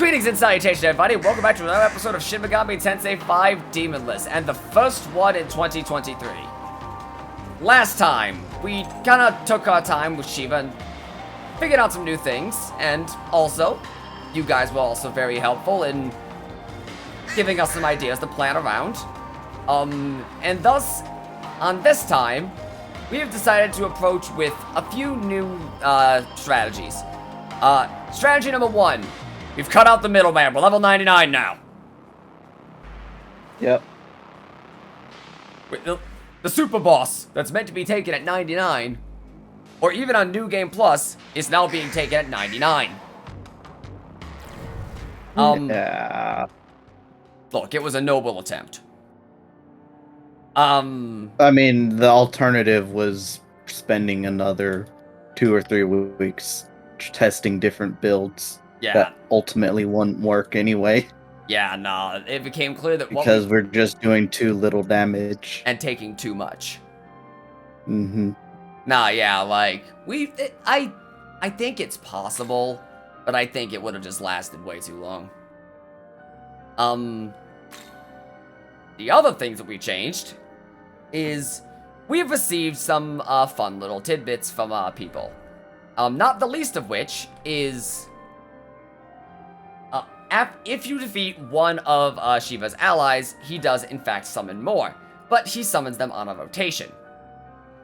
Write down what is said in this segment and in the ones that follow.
Greetings and salutations, everybody. Welcome back to another episode of Shin Megami Tensei 5 Demonless, and the first one in 2023. Last time, we kinda took our time with Shiva and figured out some new things, and also, you guys were also very helpful in giving us some ideas to plan around. And thus, on this time, we have decided to approach with a few new strategies. Strategy number 1. We've cut out the middleman. We're level 99 now. Yep. The super boss that's meant to be taken at 99, or even on New Game Plus, is now being taken at 99. Yeah. Look, it was a noble attempt. I mean, the alternative was spending another 2 or 3 weeks testing different builds. Yeah. That ultimately wouldn't work anyway. Yeah, nah, it became clear that because we're just doing too little damage. And taking too much. Mm-hmm. Nah, yeah, like, I think it's possible, but I think it would have just lasted way too long. The other things that we changed is we have received some fun little tidbits from people. Not the least of which is if you defeat one of Shiva's allies, he does in fact summon more, but he summons them on a rotation.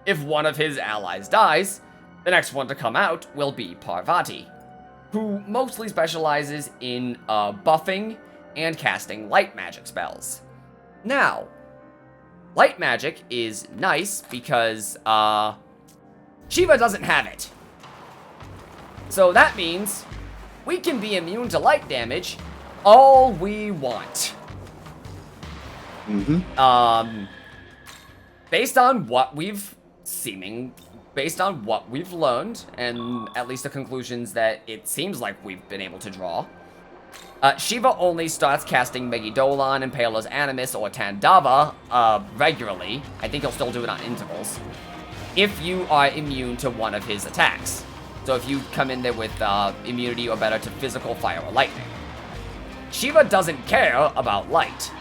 If one of his allies dies, the next one to come out will be Parvati, who mostly specializes in buffing and casting light magic spells. Now, light magic is nice because Shiva doesn't have it. So that means we can be immune to light damage all we want. Mm-hmm. Based on what we've learned, and at least the conclusions that it seems like we've been able to draw, Shiva only starts casting Megidolon, Impala's Animus, or Tandava regularly. I think he'll still do it on intervals, if you are immune to one of his attacks. So if you come in there with immunity or better to physical, fire, or lightning. Shiva doesn't care about light.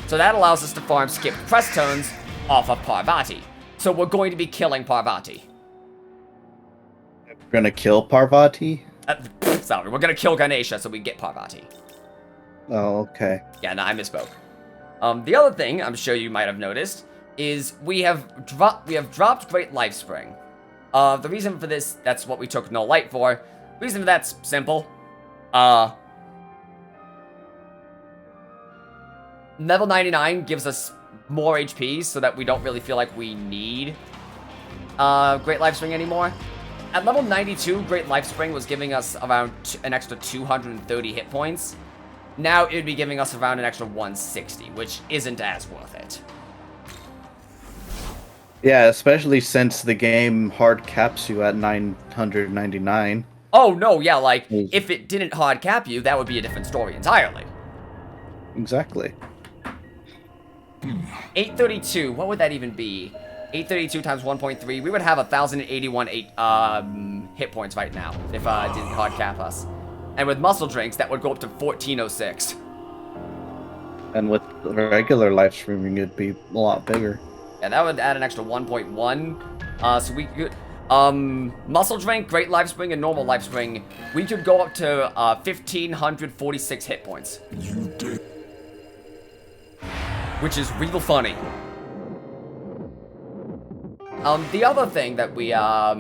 So that allows us to farm skip press turns off of Parvati. So we're going to be killing Parvati. We're gonna kill Parvati? Sorry, we're gonna kill Ganesha so we get Parvati. Oh, okay. Yeah, no, I misspoke. The other thing I'm sure you might have noticed is we have dropped Great Life Spring. The reason for this, that's what we took no light for. The reason for that's simple. Level 99 gives us more HP so that we don't really feel like we need Great Life Spring anymore. At level 92, Great Life Spring was giving us around an extra 230 hit points. Now it would be giving us around an extra 160, which isn't as worth it. Yeah, especially since the game hard caps you at 999. Oh, no, yeah, like, if it didn't hard cap you, that would be a different story entirely. Exactly. 832, what would that even be? 832 times 1.3, we would have 1,081 hit points right now, if it didn't hard cap us. And with muscle drinks, that would go up to 1406. And with regular life streaming, it'd be a lot bigger. Yeah, that would add an extra 1.1. So we could, muscle drink, great life spring, and normal life spring, we could go up to 1,546 hit points. You did. Which is real funny. The other thing that we, I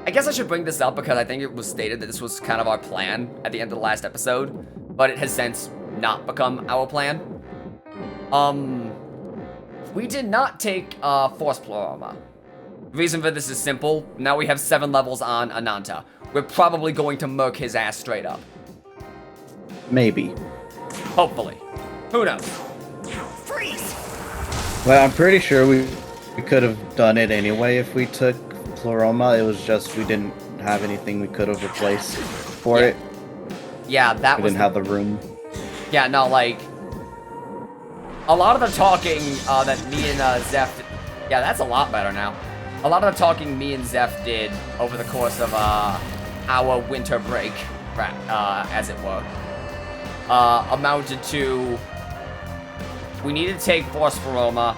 guess I should bring this up because I think it was stated that this was kind of our plan at the end of the last episode, but it has since not become our plan. We did not take Force Pleroma. The reason for this is simple. Now we have 7 levels on Ananta. We're probably going to murk his ass straight up. Maybe. Hopefully. Who knows? Freeze! Well, I'm pretty sure we could have done it anyway if we took Pleroma. It was just we didn't have anything we could have replaced for it. Yeah, that we was... didn't have the room. Yeah, no, like... A lot of the talking that me and Zeph... Yeah, that's a lot better now. A lot of the talking me and Zeph did over the course of our winter break as it were, amounted to we need to take Phospheroma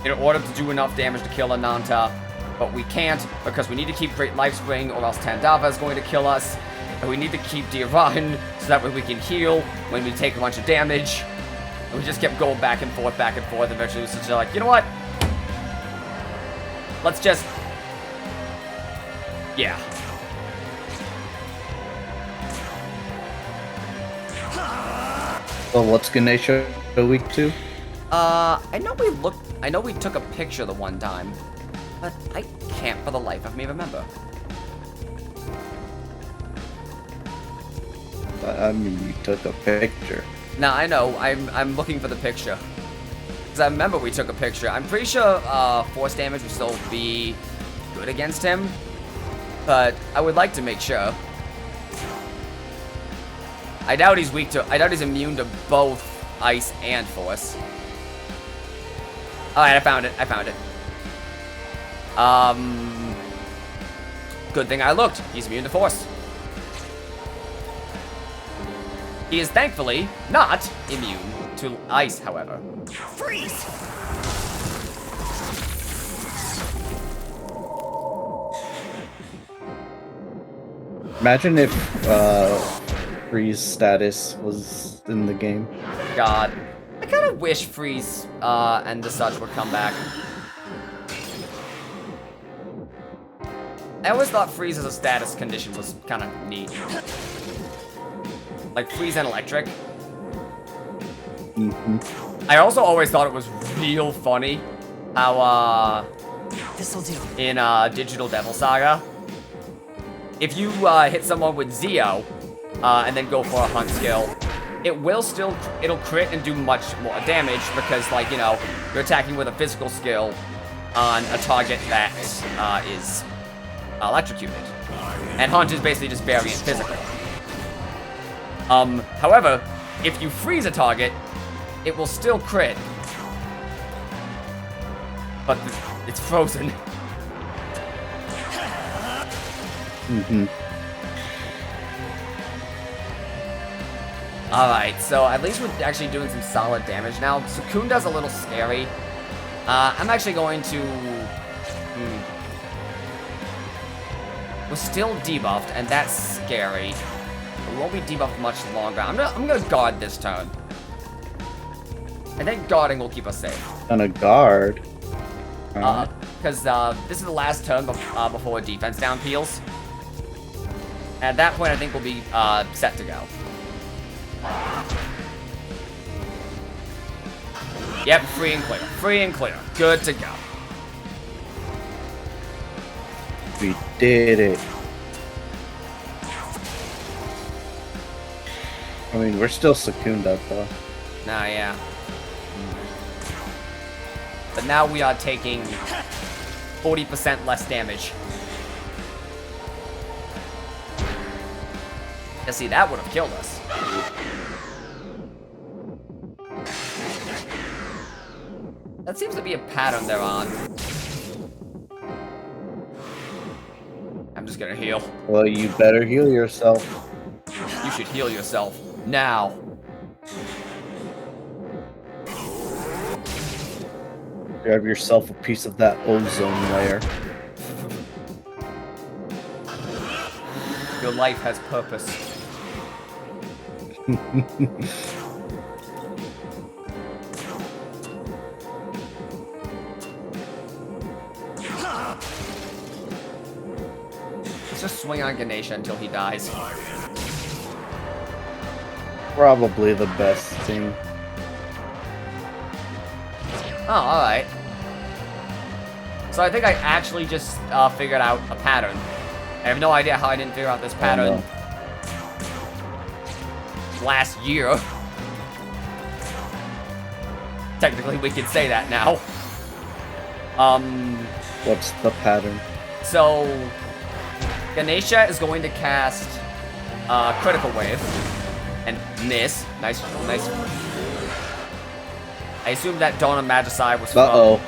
in order to do enough damage to kill Ananta, but we can't because we need to keep Great Life Spring or else Tandava is going to kill us, and we need to keep Diran so that way we can heal when we take a bunch of damage. And we just kept going back and forth, eventually we was just like, you know what? Let's just... yeah. Well, what's Ganesha weak to? I know we took a picture the one time, but I can't for the life of me remember. I mean, you took a picture. Nah, I know. I'm looking for the picture. Because I remember we took a picture. I'm pretty sure force damage would still be good against him, but I would like to make sure. I doubt he's immune to both ice and force. Alright, I found it. Good thing I looked. He's immune to force. He is thankfully not immune to ice, however. Freeze! Imagine if Freeze status was in the game. God. I kind of wish Freeze and the such would come back. I always thought Freeze as a status condition was kind of neat. Like Freeze and Electric. I also always thought it was real funny how This'll do. in Digital Devil Saga, if you hit someone with Zeo and then go for a hunt skill, it'll crit and do much more damage because, like, you know, you're attacking with a physical skill on a target that is electrocuted. And hunt is basically just variant physical. However, if you freeze a target, it will still crit. But it's frozen. Alright, so at least we're actually doing some solid damage now. Sukunda's a little scary. I'm actually going to... We're still debuffed, and that's scary. We won't be debuffed much longer. I'm gonna guard this turn. I think guarding will keep us safe. Gonna guard? Because this is the last turn before defense down peels. At that point, I think we'll be set to go. Yep, free and clear. Free and clear. Good to go. We did it. I mean, we're still Secunda, though. Nah, yeah. But now we are taking 40% less damage. Yeah, see, that would have killed us. That seems to be a pattern they're on. I'm just gonna heal. Well, you better heal yourself. You should heal yourself. Now. Grab yourself a piece of that ozone layer. Your life has purpose. Let's just swing on Ganesha until he dies. Probably the best thing. Oh, alright. So I think I actually just figured out a pattern. I have no idea how I didn't figure out this pattern last year. Technically, we could say that now. What's the pattern? So, Ganesha is going to cast Critical Wave and miss. Nice. I assume that Dawn of Magicite was from... Uh-oh.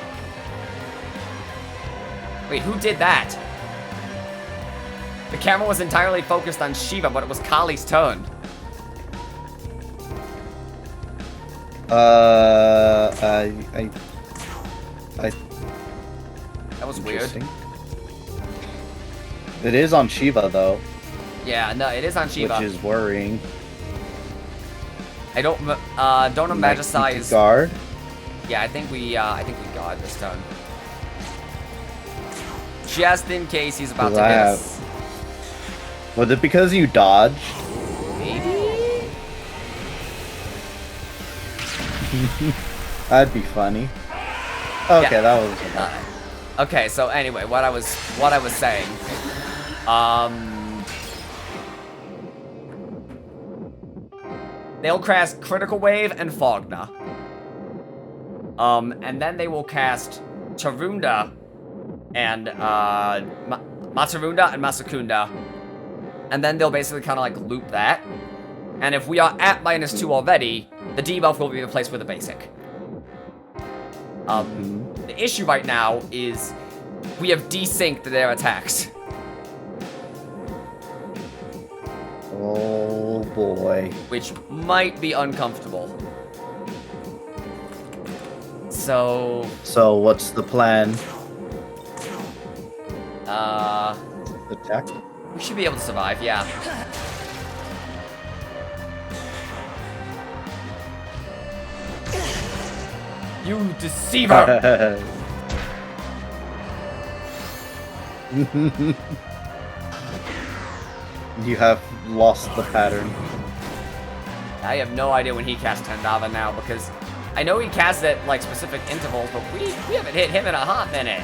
Wait, who did that? The camera was entirely focused on Shiva, but it was Kali's turn. I That was weird. interesting. It is on Shiva though, Yeah, no, it is on Shiva. which is worrying. I don't imagine Guard. Yeah, I think we guard this turn. Just in case he's about to hit us. Was it because you dodged? Maybe? That'd be funny. Okay, Yeah. that was. Okay, so anyway, what I was saying. They'll cast Critical Wave and Fogna. And then they will cast Tarunda and Matarunda and Masakunda. And then they'll basically kind of like loop that. And if we are at -2 already, the debuff will be replaced with a basic. The issue right now is we have desynced their attacks. Oh boy. Which might be uncomfortable. So what's the plan? Attack? we should be able to survive, yeah. You deceiver! You have lost the pattern. I have no idea when he casts Tandava now, because I know he casts at like specific intervals, but we haven't hit him in a hot minute.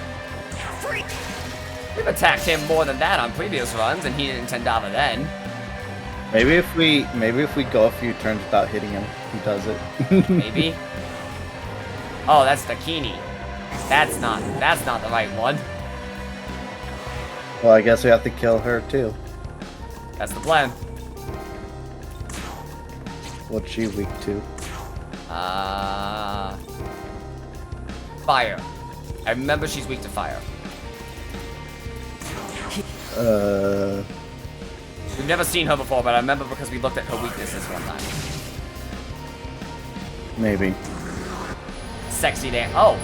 We've attacked him more than that on previous runs, and he didn't Tandava then. Maybe if we go a few turns without hitting him, he does it. Maybe. Oh, that's Dakini. That's not the right one. Well, I guess we have to kill her too. That's the plan. What's she weak to? Fire. I remember she's weak to fire. We've never seen her before, but I remember because we looked at her weaknesses one time. Maybe. Sexy damn. Oh.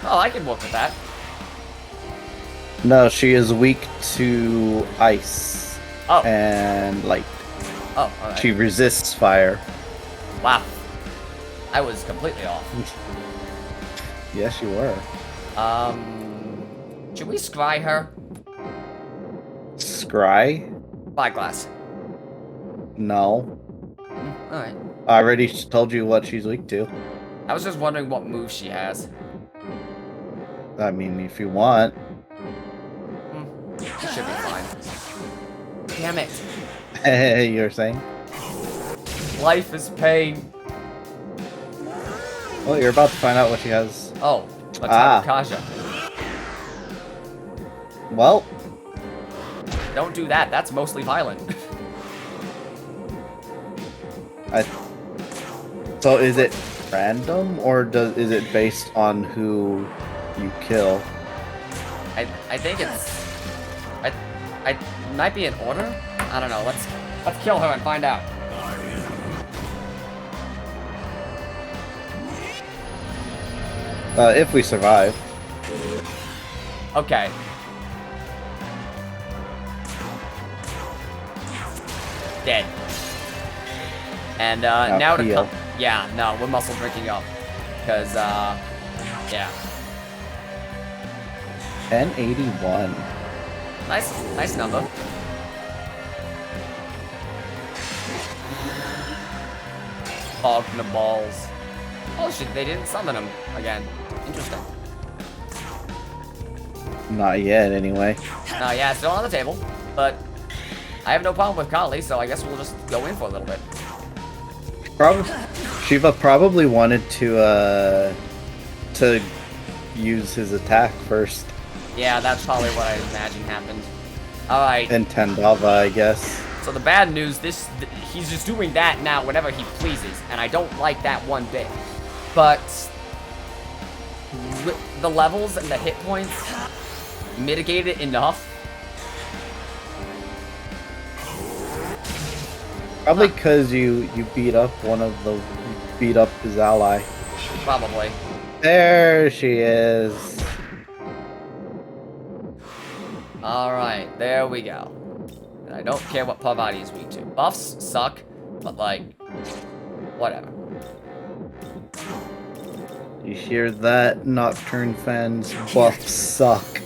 Oh, I can work with that. No, she is weak to ice and light. Oh, alright. She resists fire. Wow. I was completely off. Yes, you were. Should we scry her? Scry? Spyglass. No. Alright. I already told you what she's weak to. I was just wondering what move she has. I mean, if you want. She should be fine. Damn it. Hey, you're saying? Life is pain. Well, you're about to find out what she has. Oh, let's have Kaja. Well. Don't do that. That's mostly violent. So is it random, or is it based on who you kill? I think it's... I might be in order? I don't know. Let's kill her and find out. If we survive. Okay. Dead. And now to come. Yeah, no, we're muscle drinking up. Because yeah. 1081. Nice number. Fogna balls. Oh shit, they didn't summon him again. Interesting. Not yet, anyway. Yeah, still on the table, but I have no problem with Kali, so I guess we'll just go in for a little bit. Shiva probably wanted to use his attack first. Yeah, that's probably what I imagine happened. Alright. And Tandava, I guess. So the bad news, he's just doing that now whenever he pleases, and I don't like that one bit. But the levels and the hit points, mitigate it enough. Probably because you beat up his ally. Probably. There she is. Alright, there we go. And I don't care what Parvati is weak to. Buffs suck, but like, whatever. You hear that, Nocturne fans? Buffs suck.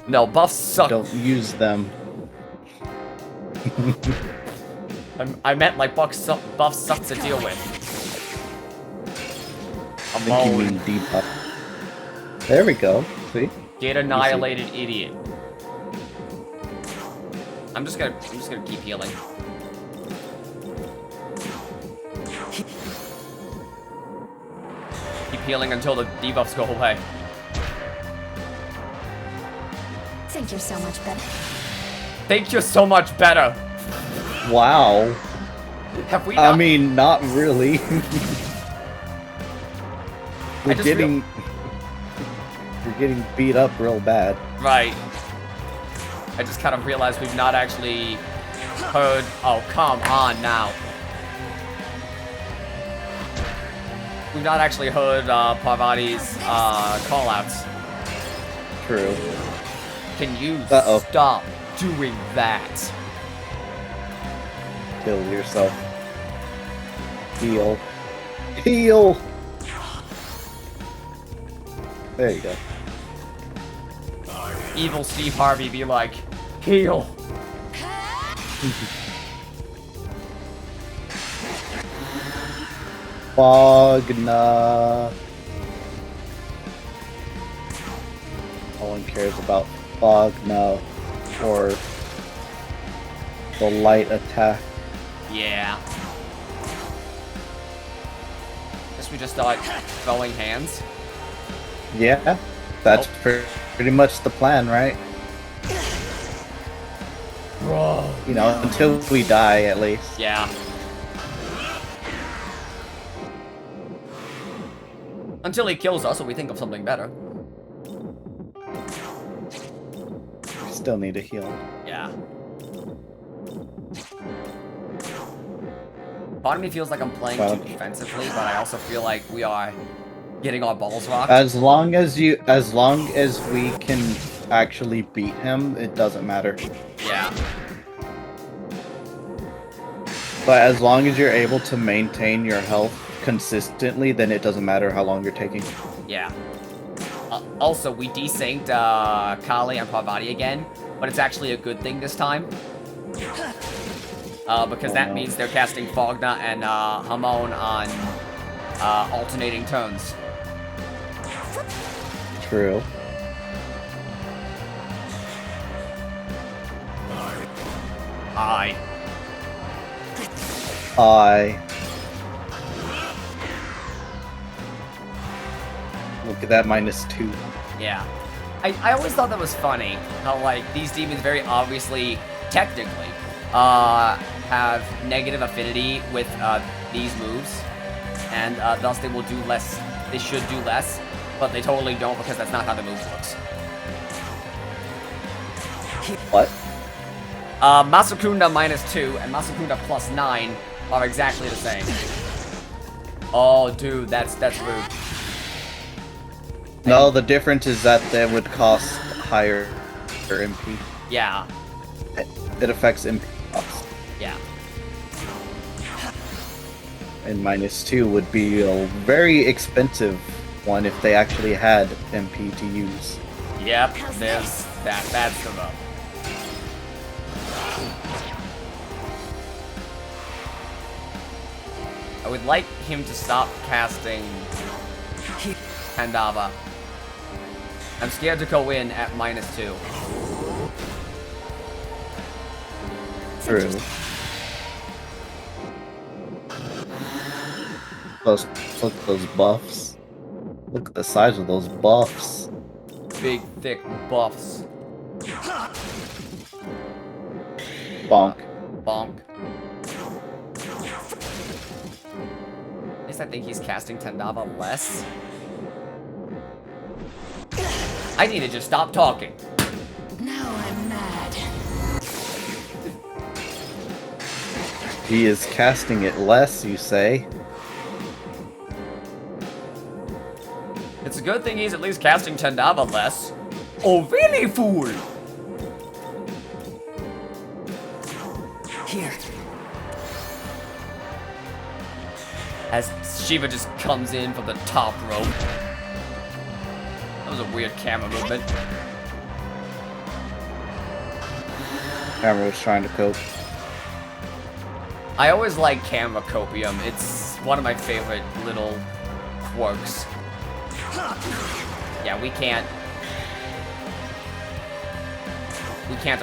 No, buffs suck. Don't use them. I meant like buffs suck to deal with. I think you mean debuff. There we go. See? Get annihilated, idiot. I'm just gonna keep healing. Keep healing until the debuffs go away. Think you're so much better. Think you're so much better. Wow. Have we not? I mean, not really. We're just getting beat up real bad. Right. I just kind of realized we've not actually heard. Oh, come on now. We've not actually heard Parvati's callouts. True. Can you Uh-oh. stop doing that? Kill yourself. Heal. Heal! There you go. Evil Steve Harvey be like, heal. Fogna. No one cares about Fogna or the light attack. Yeah. Guess we just start throwing hands. Yeah, that's pretty much the plan, right? Bro. You know, until we die, at least. Yeah. Until he kills us or we think of something better. Still need to heal. Yeah. Part of me feels like I'm playing too defensively, but I also feel like we are getting our balls rocked. As long as we can actually beat him, it doesn't matter. Yeah. But as long as you're able to maintain your health consistently, then it doesn't matter how long you're taking. Yeah. Also, we desynced Kali and Parvati again, but it's actually a good thing this time. Because that means they're casting Fogna and Hamon on alternating turns. True. Aye. Look at that, -2. Yeah. I always thought that was funny, how, like, these demons very obviously, technically, have negative affinity with these moves, and thus they will do less, they should do less, but they totally don't because that's not how the move works. What? Masakunda -2 and Masakunda +9 are exactly the same. Oh, dude, that's rude. No, the difference is that they would cost higher MP. Yeah, It affects MP cost. yeah. And -2 would be a very expensive one if they actually had MP to use. Yep, there's that. That's the rub. I would like him to stop casting Kandava. I'm scared to go in at -2. True. Look at those buffs. Look at the size of those buffs. Big, thick buffs. Bonk. Bonk. At least I think he's casting Tandava less. I need to just stop talking. He is casting it less, you say? It's a good thing he's at least casting Tendava less. Oh, really, fool? Here. As Shiva just comes in from the top rope. That was a weird camera movement. Camera was trying to cope. I always like camera copium. It's one of my favorite little quirks. Yeah, we can't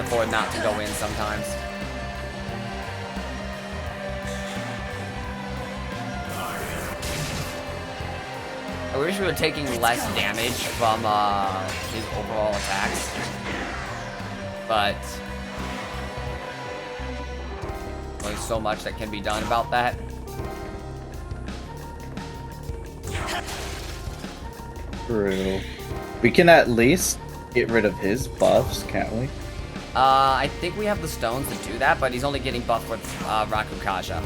afford not to go in sometimes. I wish we were taking less damage from his overall attacks, but there's so much that can be done about that. True. We can at least get rid of his buffs, can't we? I think we have the stones to do that, but he's only getting buffed with Rakukaja.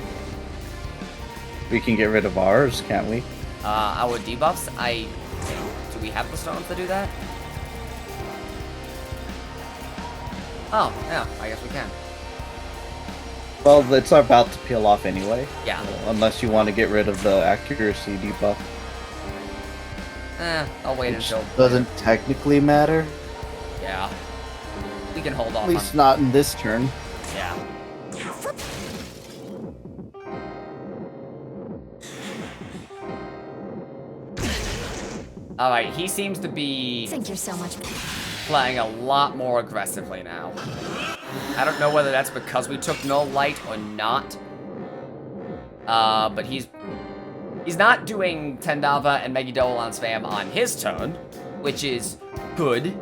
We can get rid of ours, can't we? Our debuffs, do we have the stones to do that? Oh, yeah, I guess we can. Well, it's about to peel off anyway. Yeah. Unless you want to get rid of the accuracy debuff. I'll wait Which until... doesn't technically matter. Yeah. We can hold off At least on... not in this turn. Yeah. Alright, he seems to be Think you're so much better. playing a lot more aggressively now. I don't know whether that's because we took no light or not. But he's not doing Tendava and Megidolon spam on his turn, which is good.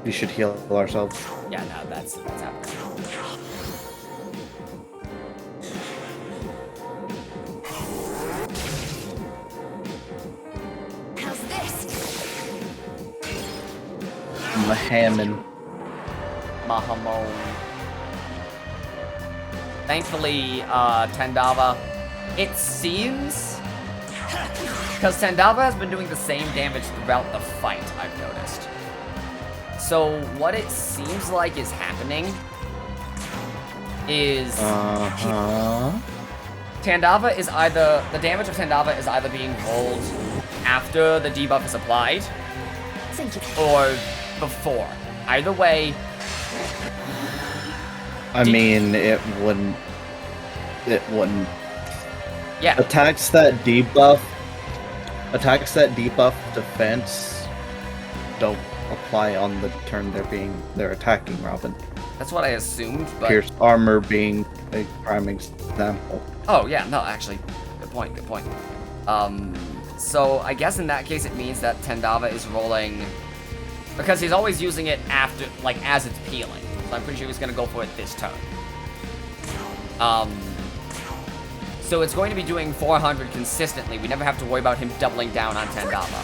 We should heal ourselves. Yeah, no, that's happening. How's this? Mahaman. Mahamon. Thankfully, Tendava, it seems, because Tendava has been doing the same damage throughout the fight, I've noticed. So what it seems like is happening is Tendava is either, the damage of Tendava is either being rolled after the debuff is applied Think you. or before. Either way, I mean, it wouldn't. yeah. Attacks that debuff defense don't apply on the turn they're attacking Robin. That's what I assumed, but... Pierce armor being a prime example. Oh, yeah, no, actually, good point, good point. So I guess in that case it means that Tendava is rolling... Because he's always using it after, like, as it's peeling. So I'm pretty sure he's gonna go for it this turn. So it's going to be doing 400 consistently. We never have to worry about him doubling down on Tendava.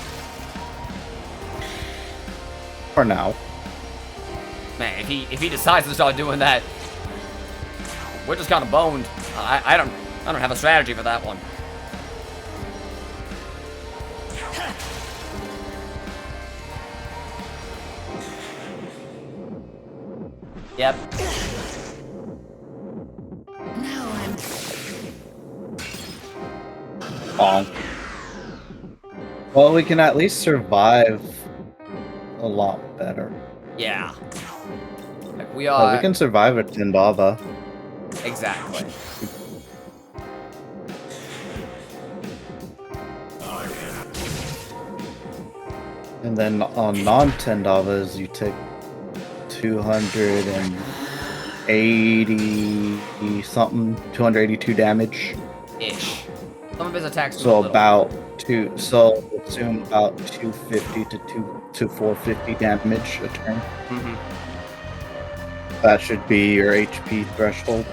For now. Man, if he decides to start doing that, we're just kind of boned. I don't have a strategy for that one. Yep. Now I'm. Bonk. Well, we can at least survive a lot better. Yeah. Like we Well, are. we can survive at Tendava. Exactly. And then on non-Tendavas, you take 280 something, 282 damage. Ish. Some of his attacks do a So little. about so assume about 250 to 450 damage a turn. Mhm. That should be your HP threshold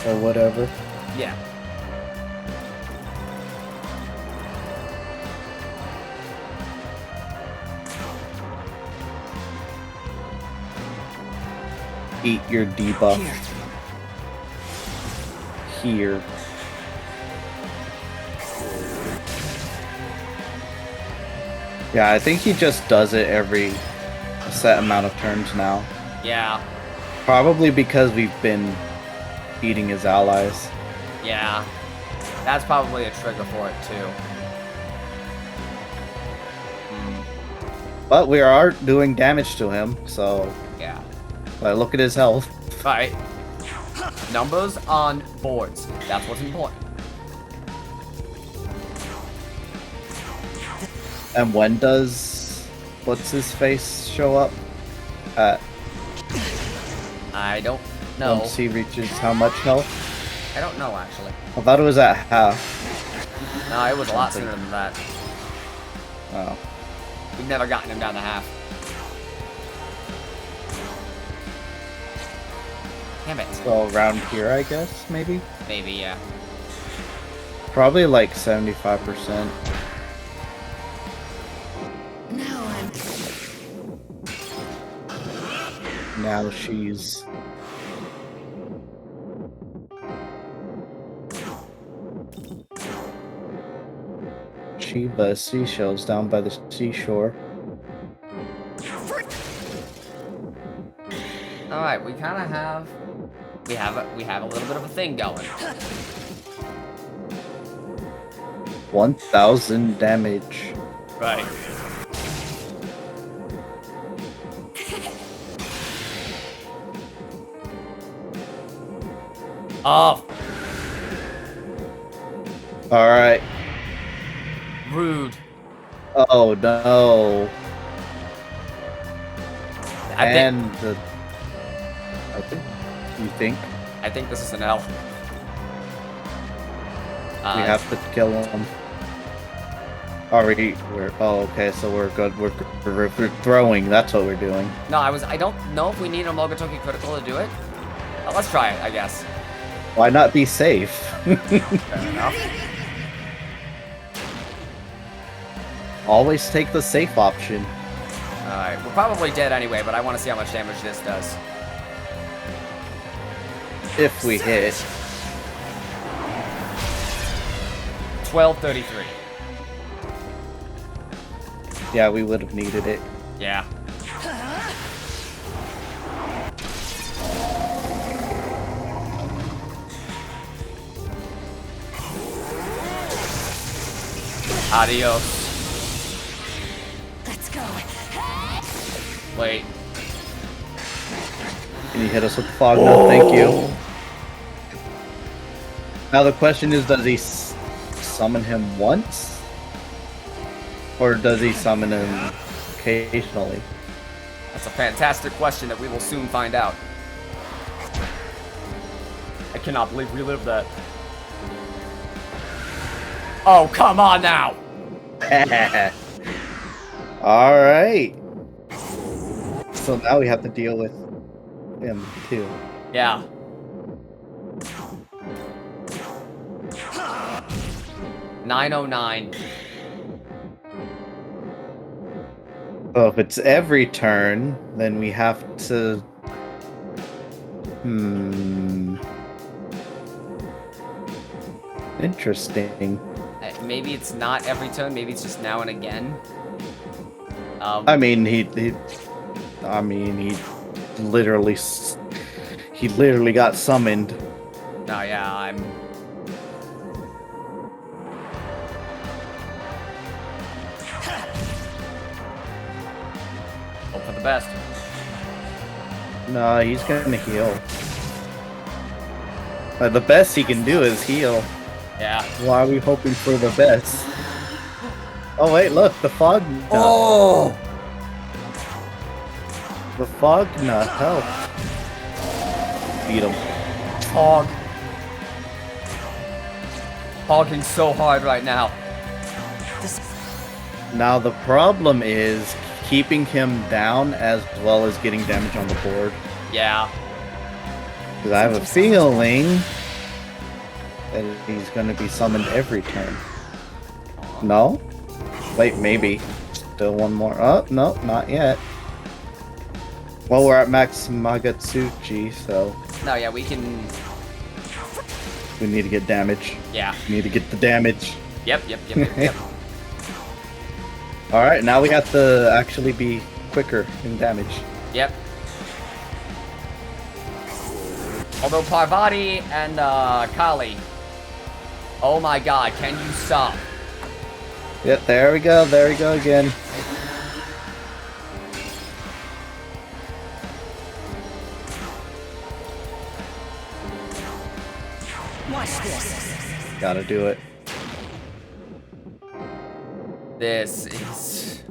or whatever. Yeah. Eat your debuff. Here. here. Yeah, I think he just does it every set amount of turns now. Yeah. Probably because we've been eating his allies. Yeah. That's probably a trigger for it, too. But we are doing damage to him, so... Yeah. Like, look at his health. Alright. Numbers on boards. That's what's important. And when does... What's his face show up? I don't know. Once he reaches how much health? I don't know, actually. I thought it was at half. No, it was a lot sooner than that. Oh. We've never gotten him down to half. Damn it. So around here, I guess, maybe? Maybe, yeah. Probably like 75%. Now I'm. Now she's... Shiva seashells down by the seashore. Alright, we kind of have... We have a little bit of a thing going. 1,000 damage. Right. Oh, Alright. rude. Oh no. I And the... I think... You think? think this is an L. We have to kill him. We're... Oh, okay, so we're good. We're throwing. That's what we're doing. No, I don't know if we need a Mogotoki critical to do it. Let's try it, I guess. Why not be safe? Fair enough. Always take the safe option. Alright, we're probably dead anyway, but I want to see how much damage this does. If we hit. 1233. Yeah, we would have needed it. Yeah. Adios. Let's go. Wait. Can you hit us with fog? No, thank you. Now the question is, does he summon him once? Or does he summon him occasionally? That's a fantastic question that we will soon find out. I cannot believe we lived that. Oh, come on now! Alright. So now we have to deal with him too. Yeah. $909. So if it's every turn, then we have to... Interesting. Maybe it's not every turn, maybe it's just now and again. I mean, he literally got summoned. No, yeah, I'm... Hope for the best. No, he's gonna heal. The best he can do is heal. Yeah. Why are we hoping for the best? Oh wait, look, the fog. Oh! The fog nut help. Beat him. Hog. Hogging so hard right now. Now the problem is keeping him down as well as getting damage on the board. Yeah. Because I have a feeling that he's going to be summoned every turn. No? Wait, maybe. Still one more. Oh, no, not yet. Well, we're at max Magatsuchi, so... No, yeah, we can... We need to get damage. Yeah. We need to get the damage. Yep. Alright, now we have to actually be quicker in damage. Yep. Although Parvati and Kali. Oh my god, can you stop? Yep, there we go again. Watch this. Gotta do it. This is...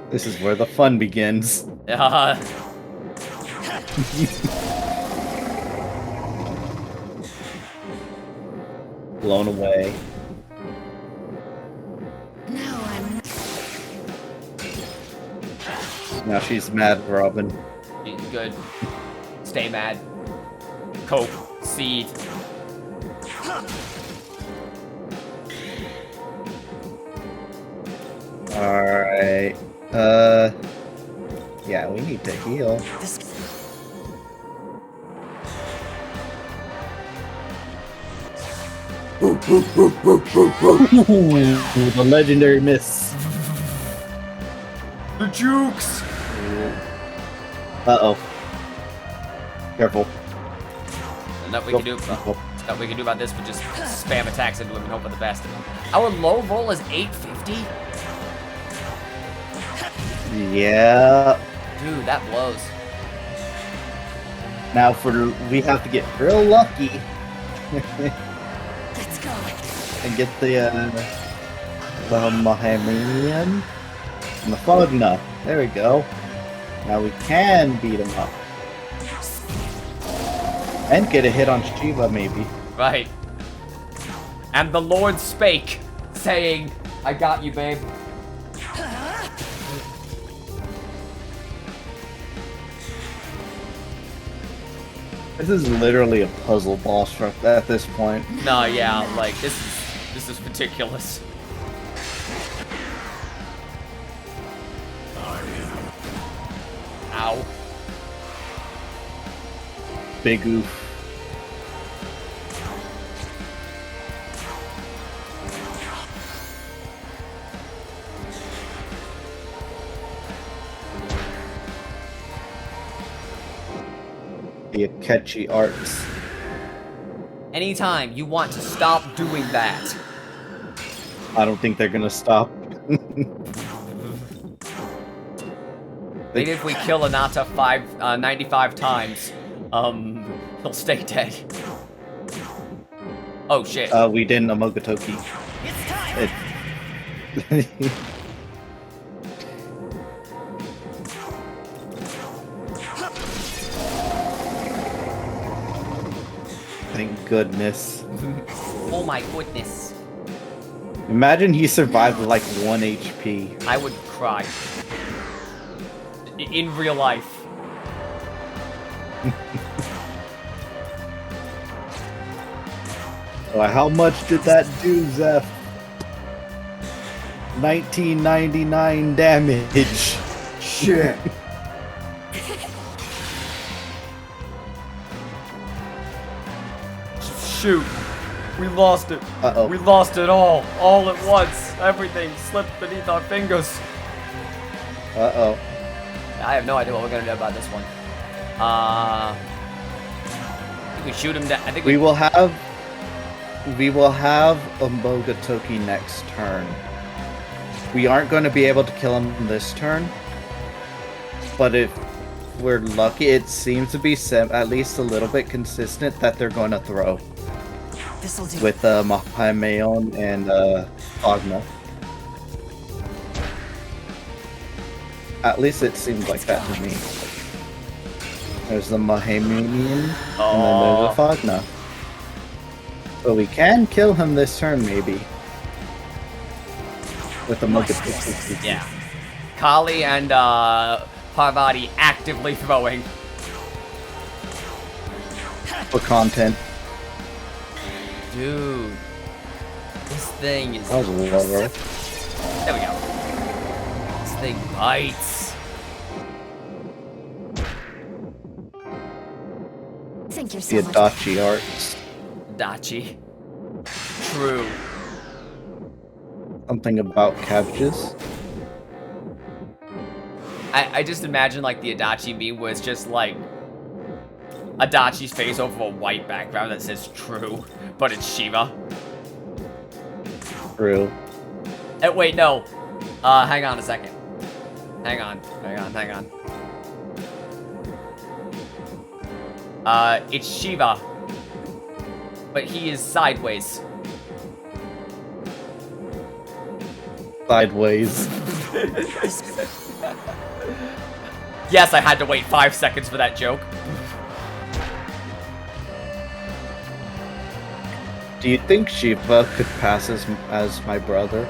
This is where the fun begins. Blown away. Now I'm. Now she's mad, Robin. Good. Stay mad. Cope. Seed. Alright. Yeah, we need to heal. This. The legendary miss. The jukes! Uh-oh. Careful. Nothing we can do. Nothing we can do about this, but just spam attacks into him and hope for the best. Our low roll is 850? Yeah. Dude, that blows. Now we have to get real lucky Let's go. and get the Mahamian and the Fogna. There we go. Now we can beat him up. And get a hit on Shiva, maybe. Right. And the Lord spake, saying, I got you, babe. This is literally a puzzle boss at this point. No, yeah, like, this is ridiculous. Ow. Big oof. The Akechi arts. Anytime you want to stop doing that. I don't think they're gonna stop. Maybe if we kill Anata 95 times, he'll stay dead. Oh shit. We didn't Amogotoki. It's time. It... Thank goodness. Oh my goodness. Imagine he survived with like 1 HP. I would cry. In real life. How much did that do, Zeph? 1999 damage. Shit. Shoot. We lost it. Uh-oh. We lost it all at once. Everything slipped beneath our fingers. Uh-oh. I have no idea what we're gonna do about this one. I think we shoot him down. I think We will have Amogotoki next turn. We aren't going to be able to kill him this turn, but if we're lucky, it seems to be at least a little bit consistent that they're going to throw This'll do. with Mahaimeon and Agna. At least it seems like that to me. There's the Mahaimeon, and then there's the Fagna. But we can kill him this turn, maybe. With the Amogotoki. Yeah. Kali and Parvati actively throwing. For content. Dude. This thing is... That was a lover. There we go. This thing bites. Think you're The so much. Adachi arts. Dachi. True. Something about cabbages. I just imagine like the Adachi meme was just like Adachi's face over a white background that says true, but it's Shiva. True. Wait, no. Hang on a second. Hang on. It's Shiva. But he is sideways. Sideways. Yes, I had to wait 5 seconds for that joke. Do you think Shiva could pass as my brother?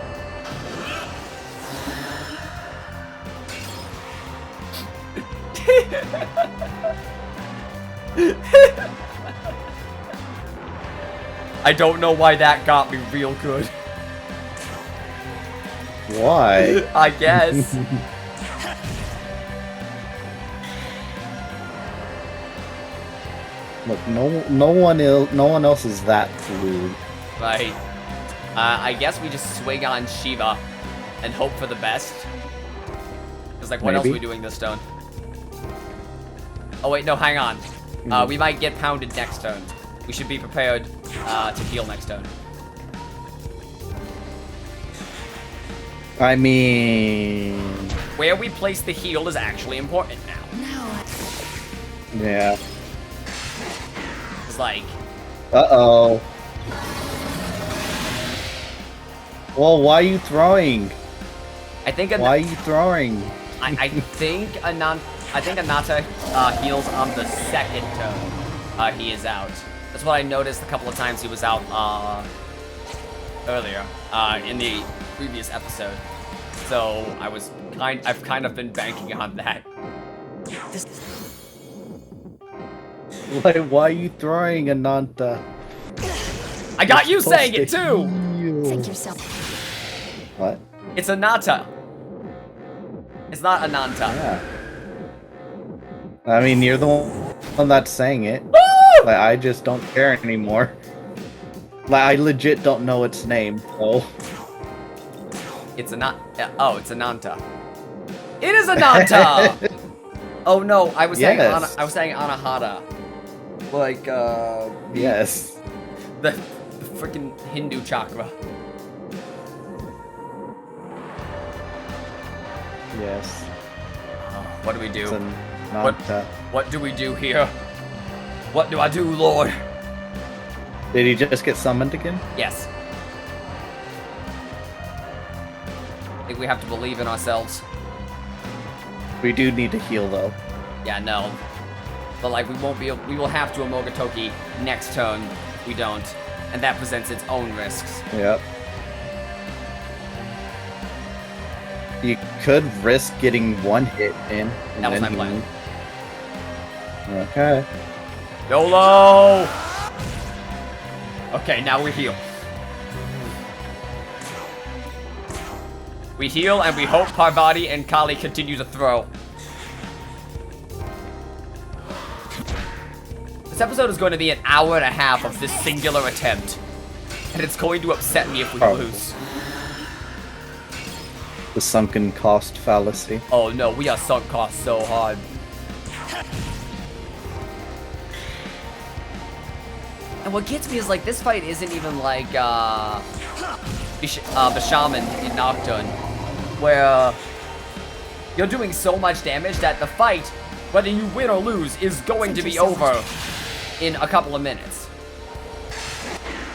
I don't know why that got me real good. Why? I guess. Look, no one else is that fluid. Right. I guess we just swing on Shiva and hope for the best. Because, like, what else are we doing this turn? Oh, wait, no, hang on. We might get pounded next turn. We should be prepared to heal next turn. I mean... Where we place the heal is actually important now. No. Yeah. It's like... Uh-oh. Well, why are you throwing? I think... Why are you throwing? I think Anata heals on the second turn he is out. That's what I noticed a couple of times he was out earlier in the previous episode. So I've kind of been banking on that. Why are you throwing, Ananta? I got you saying it too! Think you're so. What? It's Anata. It's not Ananta. Yeah. I mean, you're the one that's saying it. Woo! Like, I just don't care anymore. Like, I legit don't know its name, so... It's it's Ananta. It is Ananta! Oh no, I was saying Yes. I was saying Anahata. Like Yes. the freaking Hindu chakra. Yes. What do we do? It's Ananta. What do we do here? What do I do, Lord? Did he just get summoned again? Yes. I think we have to believe in ourselves. We do need to heal, though. Yeah, no. But like we will have to Amogotoki next turn if we don't. And that presents its own risks. Yep. You could risk getting one hit in. And That was then my plan. Okay. YOLO! Okay, now we heal. We heal and we hope Parvati and Kali continue to throw. This episode is going to be an hour and a half of this singular attempt. And it's going to upset me if we lose. The sunken cost fallacy. Oh no, we are sunk cost so hard. And what gets me is like this fight isn't even like the shaman in Nocturne, where you're doing so much damage that the fight, whether you win or lose, is going to be over in a couple of minutes.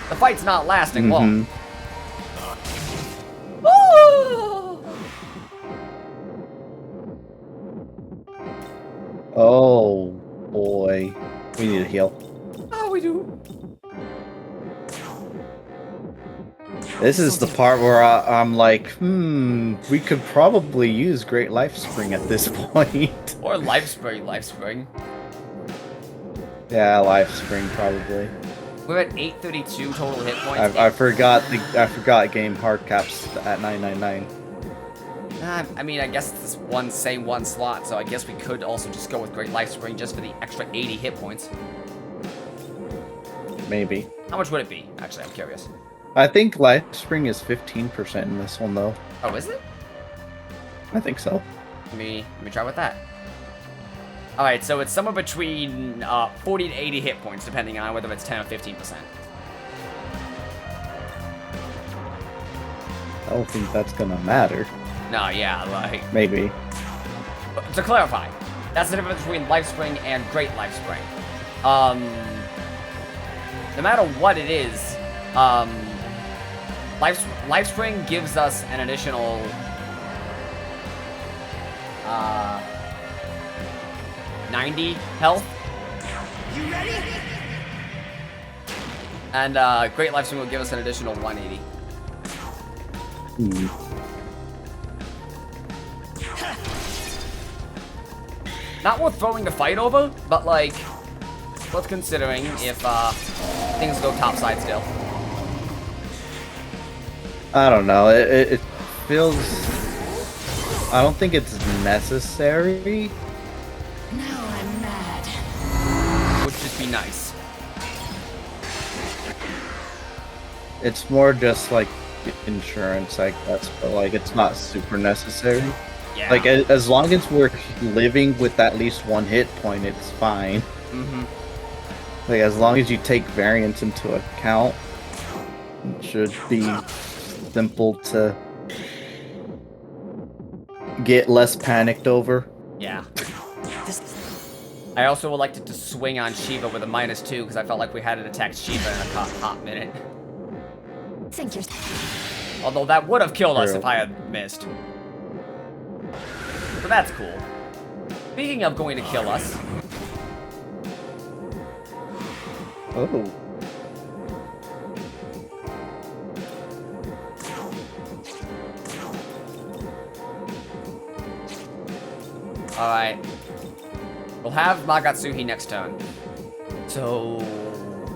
The fight's not lasting long. Oh boy. We need to heal. Oh, we do. This is the part where I'm like, we could probably use Great Life Spring at this point. Or Life Spring. Yeah, Life Spring probably. We're at 832 total hit points. I forgot game hard caps at 999. I mean, I guess it's this one slot, so I guess we could also just go with Great Life Spring just for the extra 80 hit points. maybe. How much would it be? Actually, I'm curious. I think Life Spring is 15% in this one, though. Oh, is it? I think so. Let me try with that. Alright, so it's somewhere between 40 to 80 hit points, depending on whether it's 10 or 15%. I don't think that's gonna matter. No, yeah, like... Maybe. But to clarify, that's the difference between Life Spring and Great Life Spring. No matter what it is, Life Spring gives us an additional... 90 health. You ready? And Great Life Spring will give us an additional 180. Not worth throwing the fight over, but like, worth considering if things go topside still. I don't know. It feels. I don't think it's necessary. Now I'm mad. Would just be nice. It's more just like insurance, I guess, but like it's not super necessary. Yeah. Like as long as we're living with at least one hit point, it's fine. Mm-hmm. Like as long as you take variance into account, it should be simple to get less panicked over. Yeah. I also would like to swing on Shiva with a -2 because I felt like we hadn't attacked Shiva in a hot minute. Think you're... Although that would have killed us True. if I had missed. So that's cool. Speaking of going to kill us. Oh. Alright. We'll have Magatsuhi next turn. So,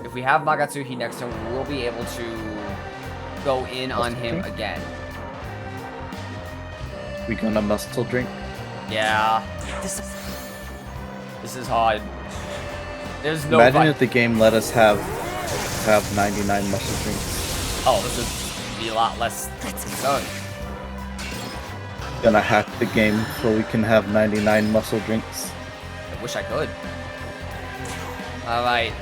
if we have Magatsuhi next turn, we'll be able to go in on him again. We gonna muscle drink? Yeah. This is hard. There's no Imagine fight. if the game let us have 99 muscle drinks. Oh, this would be a lot less concern. Gonna hack the game so we can have 99 muscle drinks. I wish I could. Alright.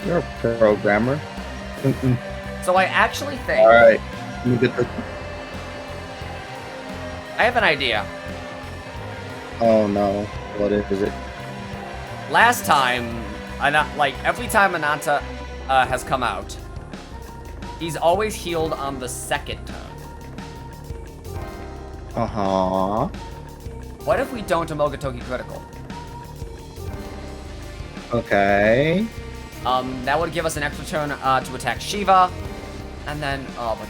You're a programmer. So I actually think... Alright. Let me get the... I have an idea. Oh no. What is it? Last time, like, every time Ananta has come out, he's always healed on the second turn. Uh-huh. What if we don't Amogotoki critical? Okay. That would give us an extra turn to attack Shiva, and then, oh, but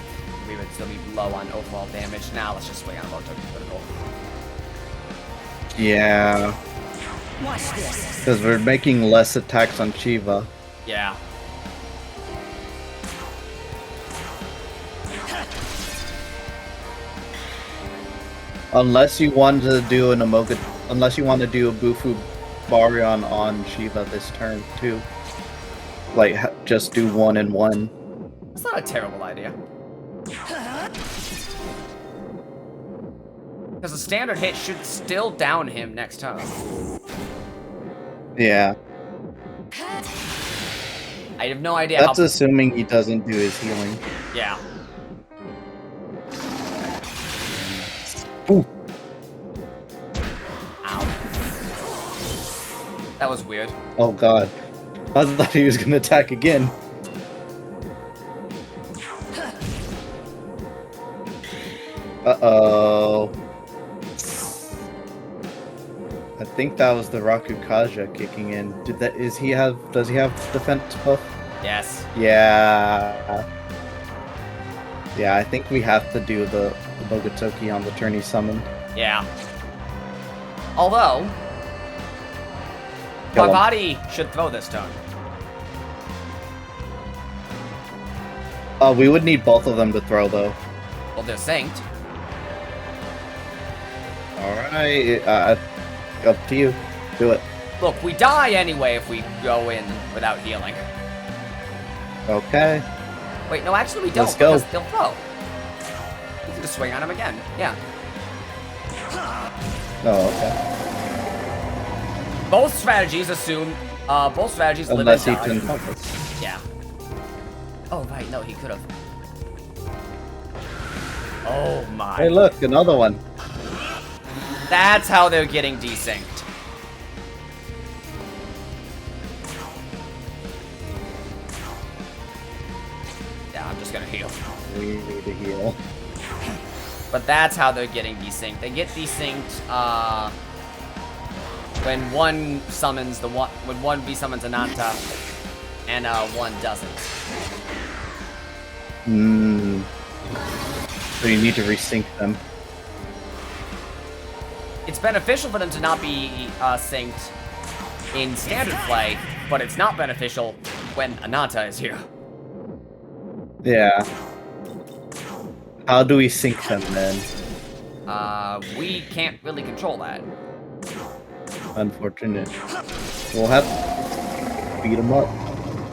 we would still be low on overall damage. Now let's just swing on Amogotoki critical. Yeah. Watch this. Because we're making less attacks on Shiva. Yeah. Unless you want to do an unless you want to do a Bufu Baryon on Shiva this turn too. Like just do 1 and 1. That's not a terrible idea. Because a standard hit should still down him next turn. Yeah. I have no idea That's how... assuming he doesn't do his healing. Yeah. Ooh. Ow. That was weird. Oh god. I thought he was gonna attack again. Uh-oh. I think that was the Rakukaja kicking in. Does he have defense buff? Yes. Yeah. Yeah, I think we have to do the Bogotoki on the turn he summoned. Yeah. Although, Kill him. Parvati should throw this turn. We would need both of them to throw, though. Well, they're synced. Alright, up to you. Do it. Look, we die anyway if we go in without healing. Okay. Wait, no, actually we don't, Let's go. because they'll throw. We can just swing on him again. Yeah. Oh, okay. Both strategies assume, both strategies Unless he live and can die. help us. Yeah. Oh, right, no, he could have. Oh my. Hey, look, another one. That's how they're getting desynced. Yeah, I'm just gonna heal. We need to heal. But that's how they're getting desynced. They get desynced, when one summons when one summons Ananta, and one doesn't. Hmm. So you need to resync them. It's beneficial for them to not be synced in standard play, but it's not beneficial when Ananta is here. Yeah. How do we sync them then? We can't really control that. Unfortunate. We'll have to beat them up.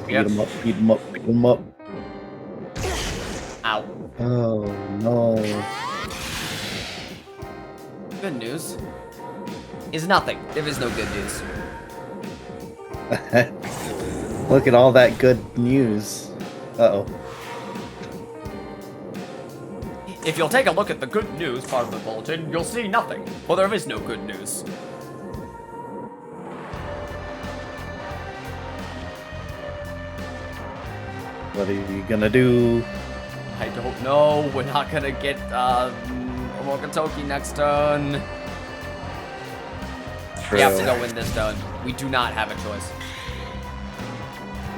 Beat Yep. them up, beat them up, beat them up. Ow. Oh, no. Good news is nothing. There is no good news. Look at all that good news. Uh-oh. If you'll take a look at the good news part of the bulletin, you'll see nothing. Well, there is no good news. What are you gonna do? I don't know. We're not gonna get Momokotoki next turn. True. We have to go win this turn. We do not have a choice.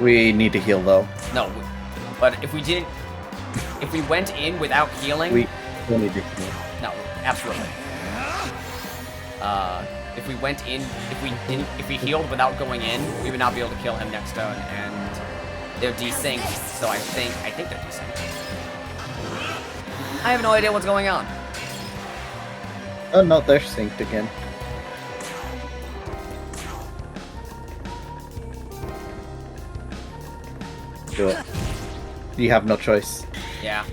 We need to heal though. No, but if we didn't, if we went in without healing, We still need to heal. no, absolutely. If we went in, if we healed without going in, we would not be able to kill him next turn, and they're desynced. So I think they're desynced. I have no idea what's going on. Oh no, they're synced again. Do it. You have no choice. Yeah.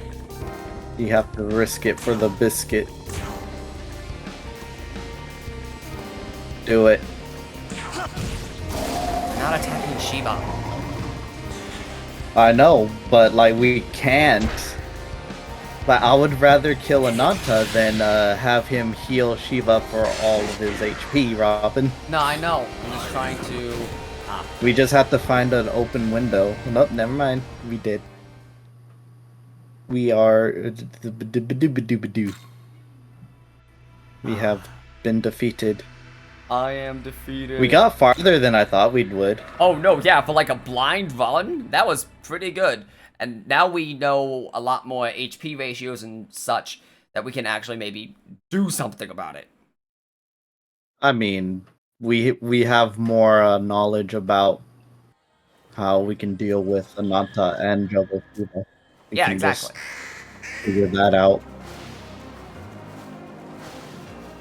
You have to risk it for the biscuit. Do it. Not attacking Shiba. I know, but like we can't. But I would rather kill Ananta than have him heal Shiva for all of his HP, Robin. No, I know. I'm just trying to. We just have to find an open window. Nope, never mind. We did. We are. We have been defeated. I am defeated. We got farther than I thought we would. Oh no, yeah, for like a blind run, that was pretty good. And now we know a lot more HP ratios and such that we can actually maybe do something about it. I mean, we have more knowledge about how we can deal with Ananta and Juggle Shiva. We Yeah, can exactly. just figure that out.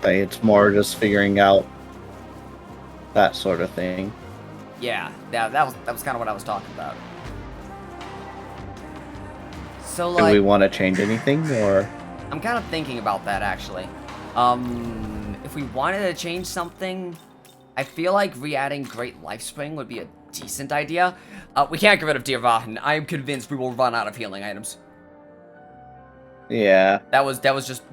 Like, it's more just figuring out that sort of thing. Yeah, that was kind of what I was talking about. So Do we like, want to change anything, or I'm kind of thinking about that actually. If we wanted to change something, I feel like re-adding Great Lifespring would be a decent idea. We can't get rid of Dear Vahan. I am convinced we will run out of healing items. yeah? That was just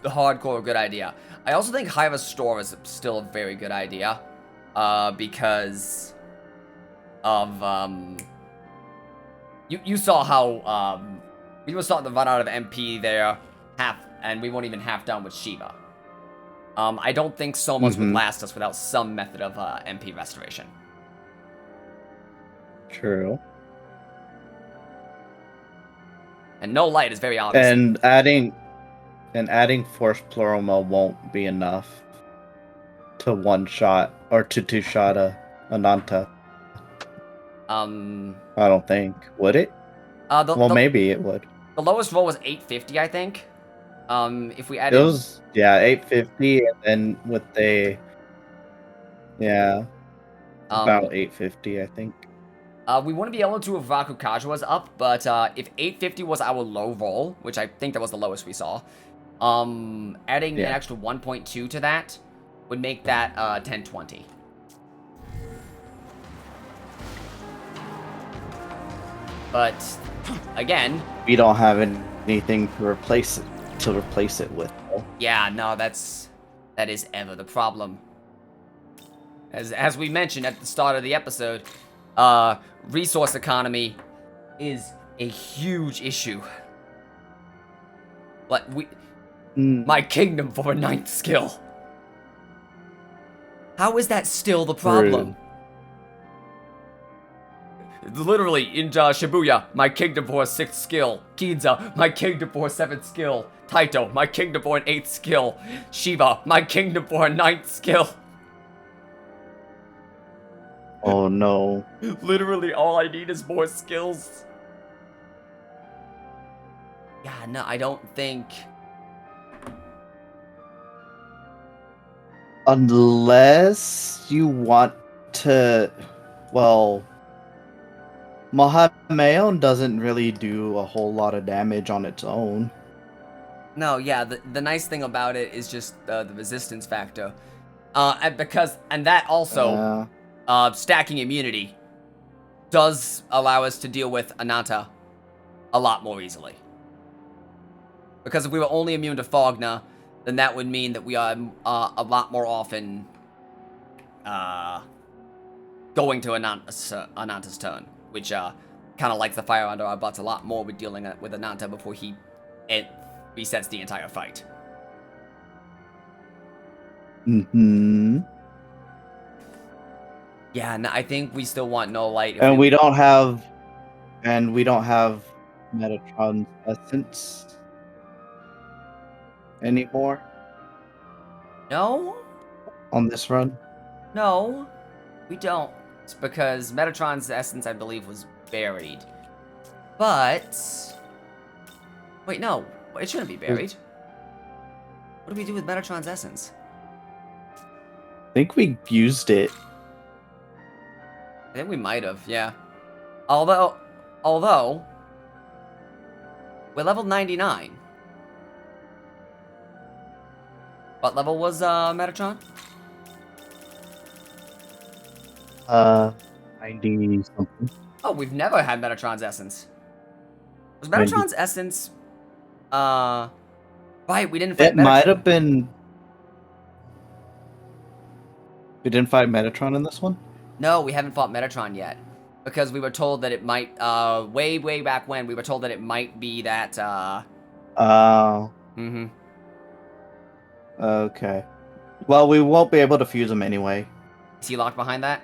the hardcore good idea. I also think Hiva's Store is still a very good idea, because of you saw how we were starting to run out of MP there, and we weren't even half done with Shiva. I don't think Somas would last us without some method of MP restoration. True. And no light is very obvious. And adding Force Pluroma won't be enough to one-shot or to two-shot Ananta. I don't think. Would it? Maybe it would. The lowest roll was 850, I think. If we It added... was, 850, and then with about 850, I think. We wouldn't be able to if Rakukaja was up, but if 850 was our low roll, which I think that was the lowest we saw, adding an extra 1.2 to that would make that 1020. But again, we don't have anything to replace it with. Though. Yeah, no, that is ever the problem. As we mentioned at the start of the episode, resource economy is a huge issue. Like my kingdom for a 9th skill. How is that still the problem? Literally, in Shibuya, my kingdom for a 6th skill. Ginza, my kingdom for a 7th skill. Taito, my kingdom for an 8th skill. Shiba, my kingdom for a 9th skill. Oh no. Literally, all I need is more skills. Yeah, no, I don't think... Unless you want to... Well... Mahameon doesn't really do a whole lot of damage on its own. No, yeah, the nice thing about it is just the resistance factor. And that also, stacking immunity does allow us to deal with Ananta a lot more easily. Because if we were only immune to Fogna, then that would mean that we are a lot more often going to Ananta's turn, which kind of lights the fire under our butts a lot more with dealing with Ananta before it resets the entire fight. Mm-hmm. Yeah, no, I think we still want No Light. And we don't have Metatron's essence anymore. No? On this run? No, we don't. It's because Metatron's essence, I believe, was buried. But... Wait, no. It shouldn't be buried. What do we do with Metatron's essence? I think we used it. I think we might have, yeah. Although, we're level 99. What level was Metatron? 90 something. Oh, we've never had Metatron's essence. Was Metatron's essence, right, we didn't fight It might have been... We didn't fight Metatron in this one? No, we haven't fought Metatron yet. Because we were told that it might, way back when, we were told that it might be that, Mm-hmm. Okay. Well, we won't be able to fuse him anyway. Is he locked behind that?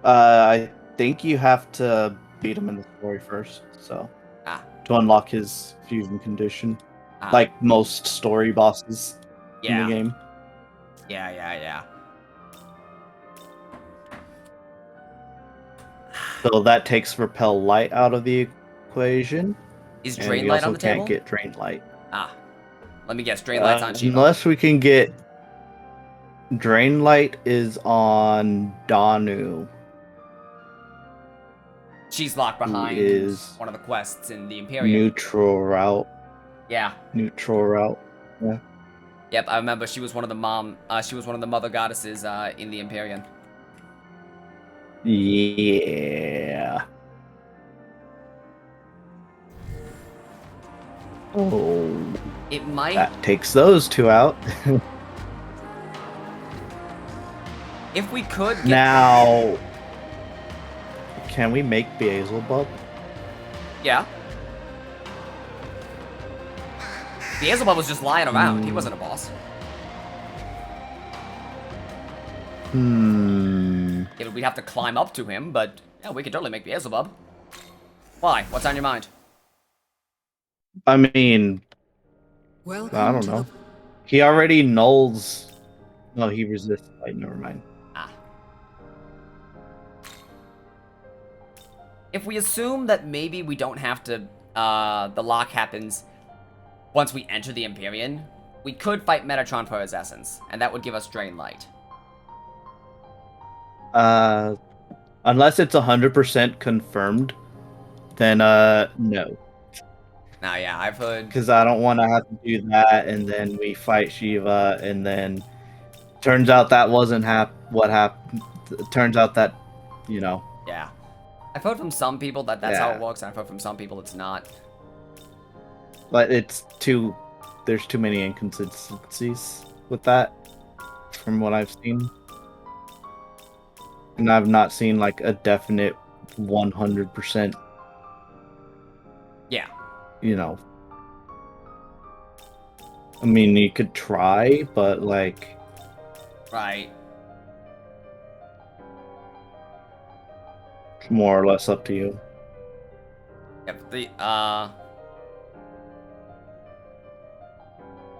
I think you have to beat him in the story first, so... To unlock his fusion condition. Like most story bosses in the game. Yeah. So that takes Repel Light out of the equation. Is Drain Light on the table? We also can't get Drain Light. Let me guess, Drain Light's on Shiva. Unless we can get... Drain Light is on Danu. She's locked behind one of the quests in the Imperium. Neutral route. Yeah. Neutral route. Yeah. Yep, I remember she was one of the she was one of the mother goddesses in the Imperium. Yeah. Oh. It might... That takes those two out. If we could get... Now... Can we make Beelzebub? Yeah. Beelzebub was just lying around. He wasn't a boss. We'd have to climb up to him, but yeah, we could totally make Beelzebub. Why? What's on your mind? I mean... I don't know. He already nulls... No, he resists light. Never mind. If we assume that maybe we don't have to, the lock happens once we enter the Empyrean, we could fight Metatron for his essence, and that would give us Drain Light. Unless it's 100% confirmed, then no. Now, yeah, I've heard. Because I don't want to have to do that, and then we fight Shiva, and then turns out that wasn't what happened. Turns out that, you know. Yeah. I've heard from some people that that's how it Yeah. works, and I've heard from some people it's not. But there's too many inconsistencies with that, from what I've seen. And I've not seen like a definite 100%, Yeah. you know. I mean, you could try, but like, Right. it's more or less up to you. Yep.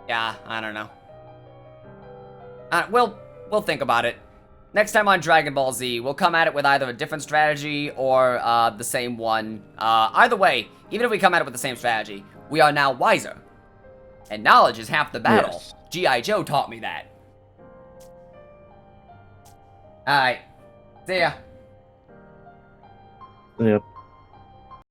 Yeah, I don't know. We'll think about it. Next time on Dragon Ball Z, we'll come at it with either a different strategy or the same one. Either way, even if we come at it with the same strategy, we are now wiser. And knowledge is half the battle. Yes. G.I. Joe taught me that. Alright. See ya. Yep.